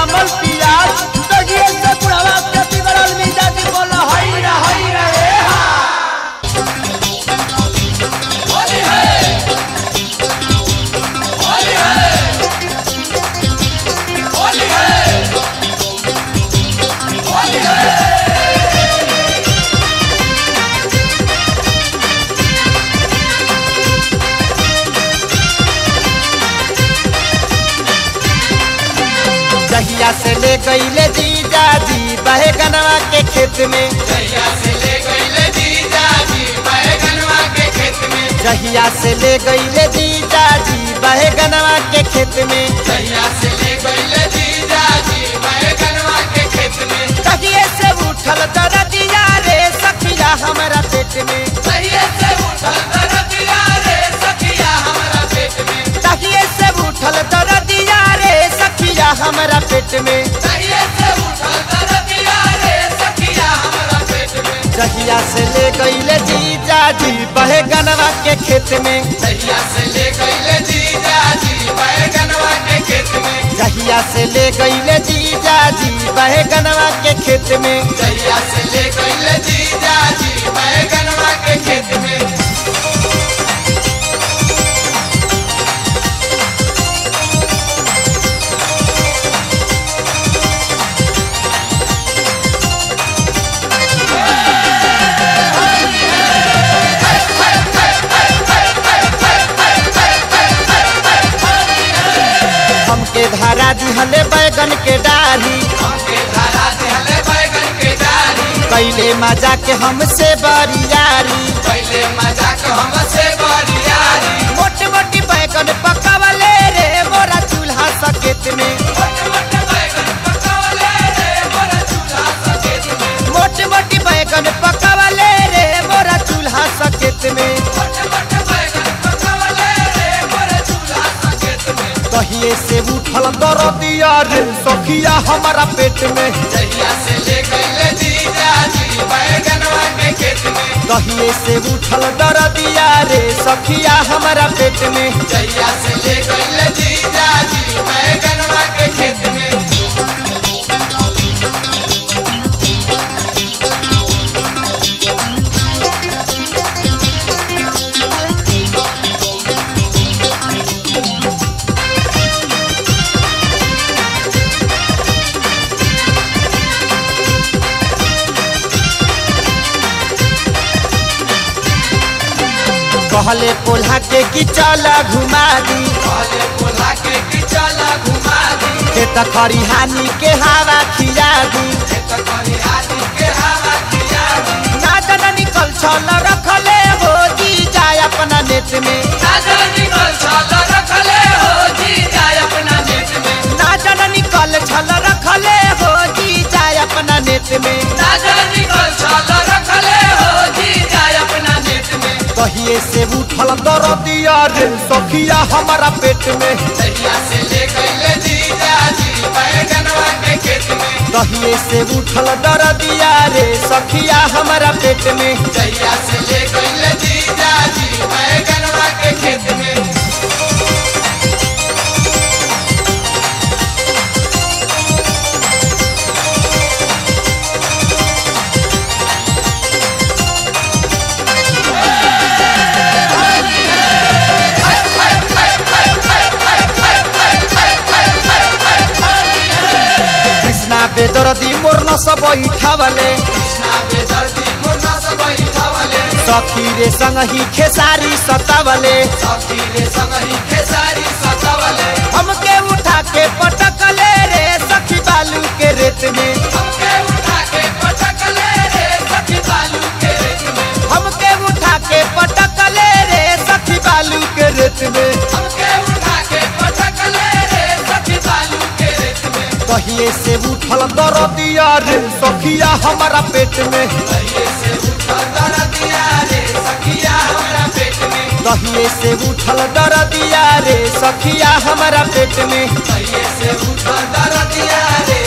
जामल पियाज तगिए से बुढ़ावा के बिगड़ल मिजाज बोल हई रे होली है होली है होली है होली है। जहिया से ले गईले जीजा जी बैगनवा के खेत में जहिया से ले गईले जीजा जी बैगनवा के खेत में जहिया से ले गईले जीजा जी बैगनवा के खेत में जहिया से ले गईले जीजा जी बैगनवा के खेत में तहिए से उठल दरदिया रे सखिया हमरा पेट में तहिए से उठल दरदिया रे सखिया हमरा पेट में तहिए से उठल दरदिया रे सखिया हमरा पेट में तहिए से उठल दरदिया रे सखिया हमरा पेट में जहिया से ले गईले जीजा जी बैगनवा के खेत में जहिया से ले गईले जीजा जी बैगनवा के खेत में जहिया से ले गईले जीजा जी बैगनवा के खेत में जहिया से ले गईले जीजा जी बैगनवा के खेत में। हमके धारा दिहले बैगन के डाली हमके धारा दिहले बैगन के डाली कैले मजा के हमसे बरियारी पहले मजाक हमसे बरियारी मोटी मोटी बैगन पकावले रे मोरा चूल्हा सकेत में मोटे मोटे बैगन पकावले रे मोरा चूल्हा सकेत में मोटी मोटी बैगन पकावले रे मोरा चूल्हा सकेत में मोटे मोटे बैगन पकावले रे मोरा चूल्हा सकेत में कहिए से उठल दरदिया रे सखिया हमारा पेट में जहिया से ले गईले जीजा जी बैगनवा के खेत में कहिए से उठल दरदिया रे सखिया हमारा पेट में जहिया से ले गईले जीजा जी बैगनवा के खेत में। कहले पोल्हा के कि चला घुमा दी कहले बोला के चला घुमा दी खेत खरिहानी के हवा खिया दी खेत खरिहानी के हवा खिया दी ना जना निकल छल रखले हो जी जाय अपना नेत में नाजर निकल छल रखले हो जीजा अपना नेत में ना जना निकल छल रखले हो जी जाय अपना नेत में नाजर निकल छल रखले हो जीजा अपना नेत में कहिए से उठल दरदिया रे सखिया हमारा पेट में जहिया से ले गईले जीजा जी बैगनवा के खेत में कहिए से उठल दरदिया रे सखिया हमारा पेट में जहिया से ले गईले जीजा जी बैगनवा के खेत में। कृष्णा बेदरदी मोर न सब बैठावले कृष्णा बेदर्दी मुन्ना सब बैठावले सखी रे संग ही खेसारी सतावले सखी रे संग ही खेसारी सतावले हमके उठा के पटकले रे सखी बालू के रेत में हमके उठा के पटकले रे सखी बालू के रेत में हमके उठा के पटकले रे सखी बालू के रेत में हमके उठा के पटकले रे सखी बालू के रेत में कहिए से उठल दरदिया रे सखिया हमारा पेट में कहिए से उठल दरदिया रे सखिया हमरा पेट में कहिए से उठल दरदिया रे सखिया हमारा पेट में कहिए से उठल दरदिया रे